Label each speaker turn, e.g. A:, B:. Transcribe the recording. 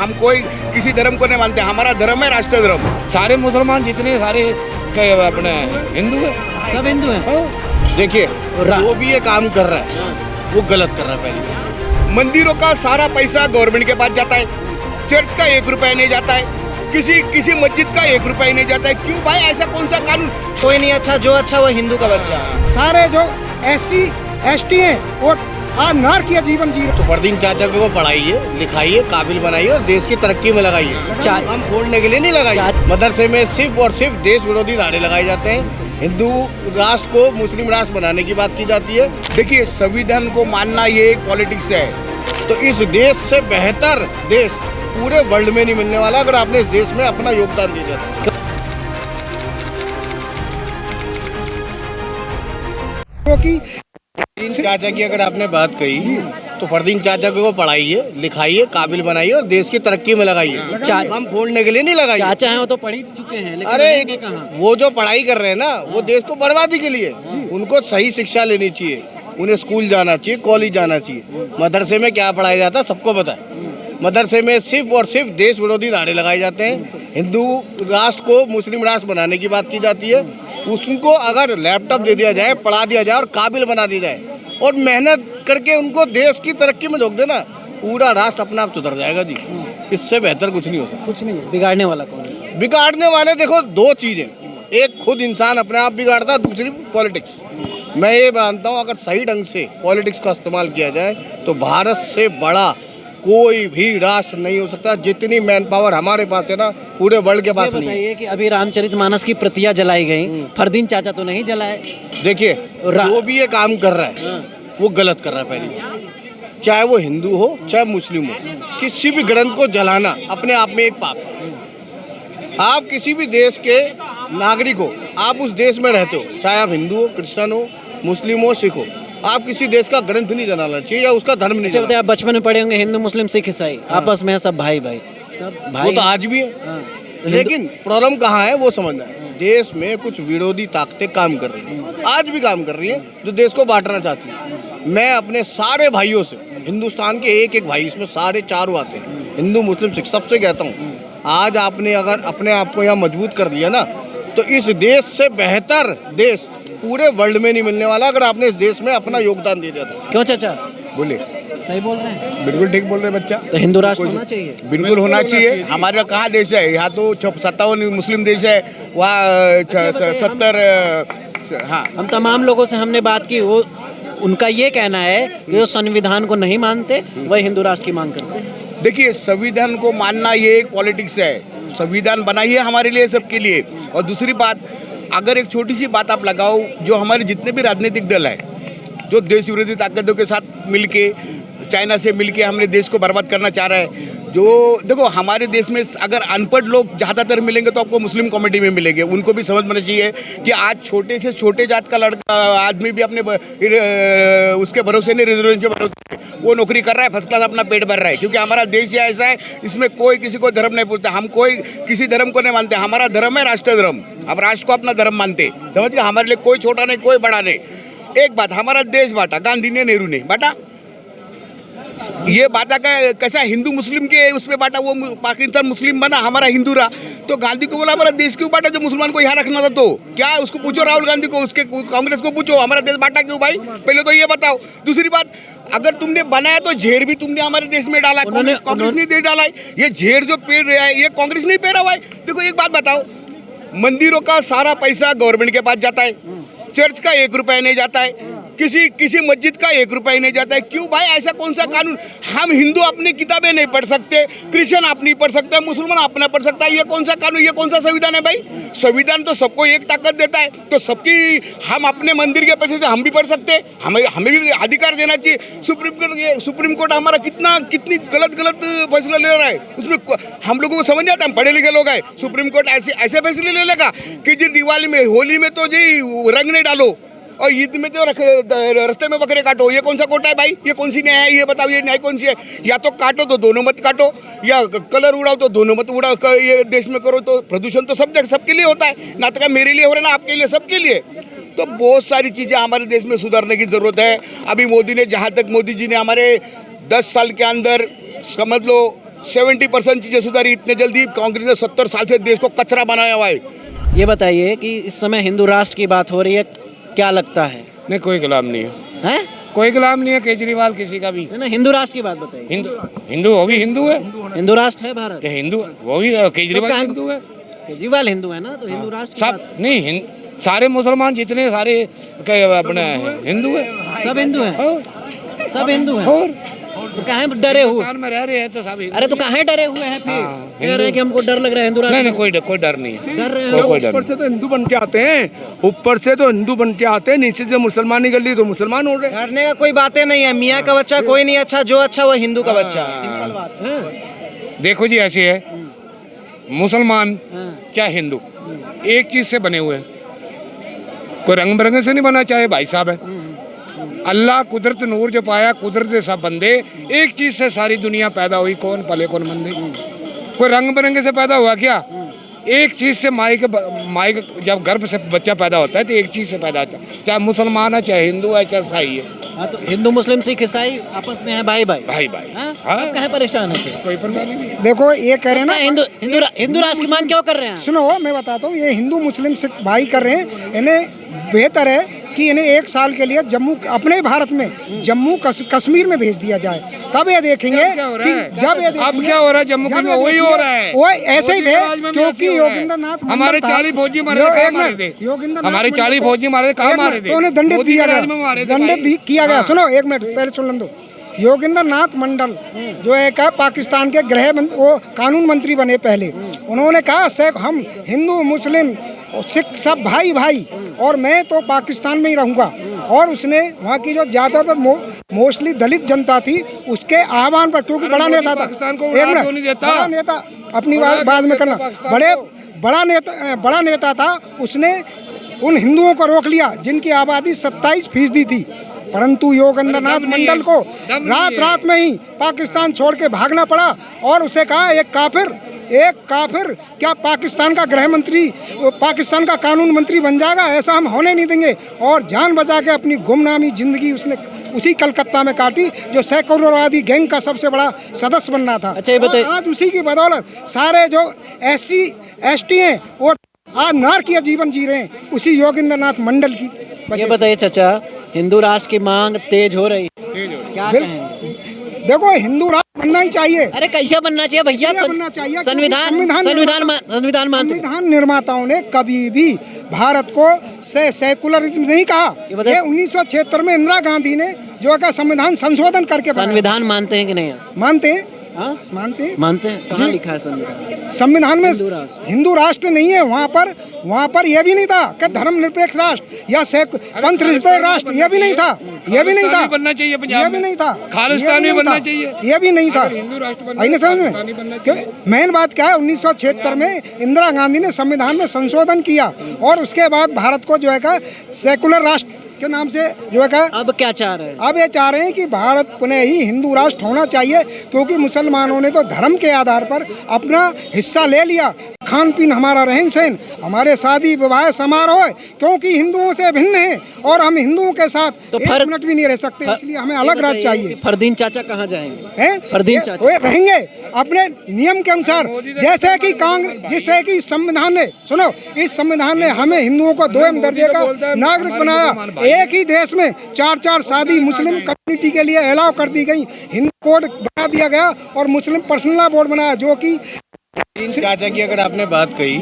A: हम कोई किसी धर्म को नहीं मानते, हमारा धर्म है राष्ट्र धर्म।
B: सारे मुसलमान जितने सारे अपने हिंदू है,
C: सब हिंदू हैं।
A: देखिए जो भी ये काम कर रहा है वो गलत कर रहा है। पहले मंदिरों का सारा पैसा गवर्नमेंट के पास जाता है, चर्च का 1 रुपया नहीं जाता है, किसी मस्जिद का 1 रुपया नहीं जाता है। क्यों भाई, ऐसा कौन सा कानून?
C: कोई नहीं अच्छा, जो अच्छा वो हिंदू का बच्चा।
D: सारे जो SC ST हैं वो आज नार किया जीवन जी रहे।
E: तो परदीन चाचा को पढ़ाइए, लिखाइए, काबिल बनाइए और देश की तरक्की में लगाइए। हम फोड़ने के लिए नहीं लगाइए। मदरसे में सिर्फ और सिर्फ देश विरोधी नारे लगाए जाते हैं। हिंदू राष्ट्र को मुस्लिम राष्ट्र बनाने की बात की जाती है।
A: देखिए संविधान को मानना ये एक पॉलिटिक्स है।
E: तो इस देश से बेहतर देश पूरे वर्ल्ड में नहीं मिलने वाला अगर आपने इस देश में अपना योगदान दिया जाता।
D: क्योंकि
E: फरदीन चाचा की अगर आपने बात कही तो फरदीन चाचा को पढ़ाइए, लिखाइए, काबिल बनाइए और देश की तरक्की में लगाइए। हम फोड़ने के लिए नहीं लगाइए।
C: चाचा हैं वो तो पढ़ ही चुके हैं, लेकिन
E: अरे
C: रहेंगे कहाँ?
E: वो जो पढ़ाई कर रहे हैं ना वो देश को बर्बादी के लिए। उनको सही शिक्षा लेनी चाहिए, उन्हें स्कूल जाना चाहिए, कॉलेज जाना चाहिए। मदरसे में क्या पढ़ाया जाता है सबको पता है। मदरसे में सिर्फ और सिर्फ देश विरोधी नारे लगाए जाते हैं। हिंदू राष्ट्र को मुस्लिम राष्ट्र बनाने की बात की जाती है। उसको अगर लैपटॉप दे दिया जाए, पढ़ा दिया जाए और काबिल बना दिया जाए और मेहनत करके उनको देश की तरक्की में झोंक देना, पूरा राष्ट्र अपने आप सुधर जाएगा जी। इससे बेहतर कुछ नहीं हो सकता।
C: कुछ नहीं है। बिगाड़ने वाला कौन है?
E: बिगाड़ने वाले देखो 2 चीज़ें, एक खुद इंसान अपने आप बिगाड़ता है, दूसरी पॉलिटिक्स। मैं ये मानता हूँ अगर सही ढंग से पॉलिटिक्स का इस्तेमाल किया जाए तो भारत से बड़ा कोई भी राष्ट्र नहीं हो सकता। जितनी मैन पावर हमारे पास है ना पूरे वर्ल्ड के पास नहीं है।
C: बताइए कि अभी रामचरितमानस की प्रतियां जलाई गई, फरदीन चाचा तो नहीं जलाए।
E: देखिए जो भी ये काम कर रहा है वो गलत कर रहा है। पहले चाहे वो हिंदू हो चाहे मुस्लिम हो, किसी भी ग्रंथ को जलाना अपने आप में एक पाप है। आप किसी भी देश के नागरिक हो, आप उस देश में रहते हो, चाहे आप हिंदू हो, क्रिश्चियन हो, मुस्लिम हो, सिख हो, आप किसी देश का ग्रंथ नहीं जलाना चाहिए या उसका धर्म नहीं जलाना।
C: आप बचपन में पढ़े होंगे हिंदू मुस्लिम सिख ईसाई आपस में है सब भाई भाई। तब
E: वो तो आज भी है। लेकिन प्रॉब्लम कहाँ है वो समझना है। देश में कुछ विरोधी ताकतें काम कर रही हैं, आज भी काम कर रही हैं, जो देश को बांटना चाहती हैं। मैं अपने सारे भाइयों से, हिंदुस्तान के एक एक भाई, इसमें सारे चारों आते हैं, हिंदू मुस्लिम सिख, सबसे कहता हूँ आज आपने अगर अपने आप को यहाँ मजबूत कर दिया ना तो इस देश से बेहतर देश पूरे वर्ल्ड में नहीं मिलने वाला अगर आपने इस देश में अपना योगदान दे दिया तो।
C: क्यों चाचा?
A: बोले
C: सही बोल रहे हैं।
A: बिल्कुल ठीक बोल रहे बच्चा।
C: तो हिंदू राष्ट्र होना चाहिए।
A: बिल्कुल होना चाहिए। हमारा कहाँ देश है? यहाँ तो 57 मुस्लिम देश है, वहाँ 70। हाँ,
C: हम तमाम लोगों से हमने बात की, वो उनका ये कहना है कि जो संविधान को नहीं मानते वही हिंदू राष्ट्र की मांग करते हैं।
A: देखिए संविधान को मानना ये एक पॉलिटिक्स है। संविधान बनाई है हमारे लिए, सबके लिए। और दूसरी बात, अगर एक छोटी सी बात आप लगाओ, जो हमारे जितने भी राजनीतिक दल है जो देश विरोधी ताकतों के साथ मिलके, चाइना से मिलके हमने देश को बर्बाद करना चाह रहा है। जो देखो हमारे देश में अगर अनपढ़ लोग ज़्यादातर मिलेंगे तो आपको मुस्लिम कम्युनिटी में मिलेंगे। उनको भी समझ में चाहिए कि आज छोटे से छोटे जात का लड़का आदमी भी अपने उसके भरोसे नहीं, रिजर्वेशन के भरोसे वो नौकरी कर रहा है, फर्स्ट क्लास अपना पेट भर रहा है। क्योंकि हमारा देश ये ऐसा है, इसमें कोई किसी को धर्म नहीं पूछता। हम कोई किसी धर्म को नहीं मानते, हमारा धर्म है राष्ट्र धर्म। हम राष्ट्र को अपना धर्म मानते, समझ गए? हमारे लिए कोई छोटा नहीं, कोई बड़ा नहीं। एक बात, हमारा देश बांटा गांधी ने, नेहरू ने बांटा। ये बात कैसा हिंदू मुस्लिम के उस पर बांटा, वो पाकिस्तान मुस्लिम बना, हमारा हिंदू रहा। तो गांधी को बोला हमारा देश क्यों बांटा, जो मुसलमान को यहाँ रखना था? तो क्या उसको पूछो, राहुल गांधी को, उसके कांग्रेस को पूछो, हमारा देश बांटा क्यों भाई? पहले तो ये बताओ। दूसरी बात, अगर तुमने बनाया तो झेर भी तुमने हमारे देश में डाला, कांग्रेस ने दे डाला है। ये झेर जो पेड़ रहा है ये कांग्रेस नहीं पेड़ रहा है। देखो एक बात बताओ, मंदिरों का सारा पैसा गवर्नमेंट के पास जाता है, चर्च का 1 रुपया नहीं जाता है, किसी मस्जिद का 1 रुपया नहीं जाता है। क्यों भाई, ऐसा कौन सा कानून? हम हिंदू अपनी किताबें नहीं पढ़ सकते, क्रिश्चियन आप नहीं पढ़ सकते, मुसलमान अपना पढ़ सकता है। ये कौन सा कानून, ये कौन सा संविधान है भाई? संविधान तो सबको एक ताकत देता है, तो सबकी हम अपने मंदिर के पैसे से हम भी पढ़ सकते हैं, हमें भी अधिकार देना चाहिए। सुप्रीम कोर्ट हमारा कितनी गलत फैसला ले रहा है, उसमें हम लोगों को समझ आता है। हम पढ़े लिखे लोग हैं, सुप्रीम कोर्ट ऐसे फैसले ले लेगा कि जी दिवाली में, होली में तो जी रंग नहीं डालो और ईद में तो रास्ते में बकरे काटो। ये कौन सा कोटा है भाई? ये कौन सी न्याय है? ये बताओ, ये न्याय कौन सी है? या तो काटो तो दोनों मत काटो, या कलर उड़ाओ तो दोनों मत उड़ाओ। ये देश में करो तो प्रदूषण तो सबके लिए होता है, ना तो मेरे लिए हो रहा है ना आपके लिए, सबके लिए। तो बहुत सारी चीज़ें हमारे देश में सुधारने की ज़रूरत है। अभी मोदी ने, जहाँ तक मोदी जी ने हमारे 10 साल के अंदर समझ लो 70% चीजें सुधारी इतने जल्दी। कांग्रेस ने 70 साल से देश को कचरा बनाया हुआ है।
C: ये बताइए कि इस समय हिंदू राष्ट्र की बात हो रही है, क्या लगता है?
B: नहीं, कोई गुलाम नहीं है,
C: हैं?
B: कोई गुलाम नहीं है केजरीवाल किसी का भी।
C: ना, हिंदू राष्ट्र की बात बताइए।
B: हिंदू वो भी हिंदू है,
C: हिंदू राष्ट्र है भारत,
B: तो हिंदू वो भी केजरीवाल
C: तो
B: हिंदू है।
C: केजरीवाल हिंदू है ना, तो हिंदू राष्ट्र की
B: सब
C: बात।
B: नहीं, सारे मुसलमान जितने सारे अपने हिंदू है,
C: सब हिंदू हैं,
B: और
C: सब हिंदू हैं।
B: और
C: तो काहे डरे हुए?
B: हिंदुस्तान में रह रहे हैं तो सब हिंदू।
C: अरे तो काहे डरे हुए हैं फिर?
B: हाँ,
C: कह रहे हैं कि हमको डर लग रहा है हिंदू राष्ट्र।
B: नहीं, कोई डर नहीं है,
C: डर रहे हो?
B: कोई डर
F: ऊपर से तो हिंदू बन के आते हैं, ऊपर से तो हिंदू बन के आते हैं, नीचे से मुसलमान निकल ली तो मुसलमान हो रहे हैं।
C: डरने का कोई बातें नहीं है। मियाँ का बच्चा कोई नहीं अच्छा, जो अच्छा वो हिंदू का बच्चा। सिंपल बात है।
B: देखो जी, ऐसे है, मुसलमान
C: हाँ।
B: क्या हिंदू एक चीज से बने हुए हैं, कोई रंग बिरंगे से नहीं बना, चाहे भाई साहब है। अल्लाह कुदरत नूर जो पाया, कुदरत के सब बंदे एक चीज से सारी दुनिया पैदा हुई, कौन पले कौन बंदे। कोई रंग बिरंगे से पैदा हुआ क्या? एक चीज से माई के जब गर्भ से बच्चा पैदा होता है तो एक चीज से पैदा होता है, चाहे मुसलमान है, चाहे हिंदू है, चाहे ईसाई है।
C: हाँ, तो हिंदू मुस्लिम सिख ईसाई आपस में है भाई भाई।
B: भाई भाई,
C: हाँ?
B: हाँ।
C: आप काहे परेशान है फिर?
B: कोई परेशानी नहीं।
D: देखो ये कह रहे हैं ना,
C: हिंदू राष्ट्र की मांग क्यों कर रहे हैं?
D: सुनो मैं बताता हूँ, ये हिंदू मुस्लिम सिख भाई कर रहे हैं। इन्हें बेहतर है कि इन्हें 1 साल के लिए जम्मू, अपने भारत में जम्मू कश्मीर में भेज दिया जाए, तब ये देखेंगे
B: क्या हो रहा
D: कि
B: है?
D: जब ये
B: अब क्या हो रहा है? जम्मू कश्मीर में वही हो रहा है,
D: वो ऐसे ही थे,
B: मोदी के राज में भी
D: क्योंकि
B: ऐसे हो रहा है।
D: योगिंद्र नाथ
B: हमारे 40 फौजी मारे थे, कहाँ मारे थे? हमारे 40 फौजी मारे थे, कहाँ मारे थे?
D: तो उन्हें दंडित
B: मोदी
D: किया
B: के राज में मारे
D: गया,
B: थे
D: दंडित
B: भाई।
D: किया गया।
B: हाँ।
D: सुनो 1 मिनट पहले सुन दो। योगिंद्र नाथ मंडल जो है का पाकिस्तान के वो कानून मंत्री बने पहले, उन्होंने कहा हम हिंदू मुस्लिम सिख सब भाई भाई, और मैं तो पाकिस्तान में ही रहूँगा। और उसने वहाँ की जो ज़्यादातर मोस्टली दलित जनता थी उसके आह्वान पर, क्योंकि बड़ा नेता था,
B: पाकिस्तान को
D: एक
B: क्यों नहीं
D: मिनट,
B: देता?
D: बड़ा नेता, अपनी बात बाद में करना, बड़ा नेता था, उसने उन हिंदुओं को रोक लिया जिनकी आबादी 27% थी। परंतु योगेंद्र नाथ मंडल को रात में ही पाकिस्तान छोड़ के भागना पड़ा, और उसे कहा एक काफिर क्या पाकिस्तान का गृह मंत्री, पाकिस्तान का कानून मंत्री बन जाएगा? ऐसा हम होने नहीं देंगे। और जान बचा के अपनी गुमनामी जिंदगी उसने उसी कलकत्ता में काटी, जो सेकुलरवादी गैंग का सबसे बड़ा सदस्य बनना था।
C: अच्छा, ये बताइए,
D: आज उसी की बदौलत सारे जो SC ST हैं वो आज नारकीय जीवन जी रहे हैं, उसी योगेंद्र नाथ मंडल की
C: ये
D: वजह से।
C: बताइए चाचा, हिंदू राष्ट्र की मांग तेज हो रही है, क्या कहेंगे?
D: देखो हिंदू राष्ट्र बनना ही चाहिए।
C: अरे कैसा बनना चाहिए भैया?
D: कैसे बनना चाहिए?
C: संविधान मानते हैं।
D: संविधान निर्माताओं ने कभी भी भारत को सेकुलरिज्म नहीं कहा।
C: ये बताइए,
D: ये 1976 में इंदिरा गांधी ने जो है संविधान संशोधन करके बनाया।
C: संविधान मानते हैं कि नहीं?
D: मानते हैं,
C: हाँ?
D: मानते हैं।
C: मानते हैं। कहाँ लिखा है संविधान?
D: संविधान में
C: हिंदू
D: राष्ट्र नहीं है। वहाँ पर यह भी नहीं था कि धर्मनिरपेक्ष राष्ट्र या पंथ निरपेक्ष राष्ट्र, यह भी नहीं था, यह भी नहीं था,
B: बनना चाहिए पंजाब
D: यह भी नहीं था,
B: खालिस्तान भी बनना चाहिए,
D: यह भी नहीं था।
B: हिंदू राष्ट्र
D: आई ना समझ में? मेन बात क्या है, 1976 में इंदिरा गांधी ने संविधान में संशोधन किया, और उसके बाद भारत को जो है का सेकुलर राष्ट्र के नाम से जो है का,
C: अब क्या चाह रहे हैं?
D: अब ये चाह रहे हैं कि भारत पुनः ही हिंदू राष्ट्र होना चाहिए, क्योंकि मुसलमानों ने तो धर्म के आधार पर अपना हिस्सा ले लिया। खान पीन, हमारा रहन सहन, हमारे शादी विवाह समारोह, क्योंकि हिंदुओं से भिन्न है, और हम हिंदुओं के साथ
C: तो
D: 1 मिनट भी नहीं रह सकते, इसलिए हमें अलग राज्य चाहिए।
C: फरदीन चाचा कहाँ जाएंगे?
D: हैं?
C: फरदीन चाचा
D: वे रहेंगे अपने नियम के अनुसार, जैसे कि कांग्रेस, जिससे कि संविधान ने, सुनो, इस संविधान ने हमें हिंदुओं को 2 दर्जे का नागरिक बनाया। एक ही देश में 4 शादी मुस्लिम कम्युनिटी के लिए अलाउ कर दी गई, हिंदू कोड बना दिया गया, और मुस्लिम पर्सनल लॉ बोर्ड बनाया, जो कि
E: चाचा की अगर आपने बात कही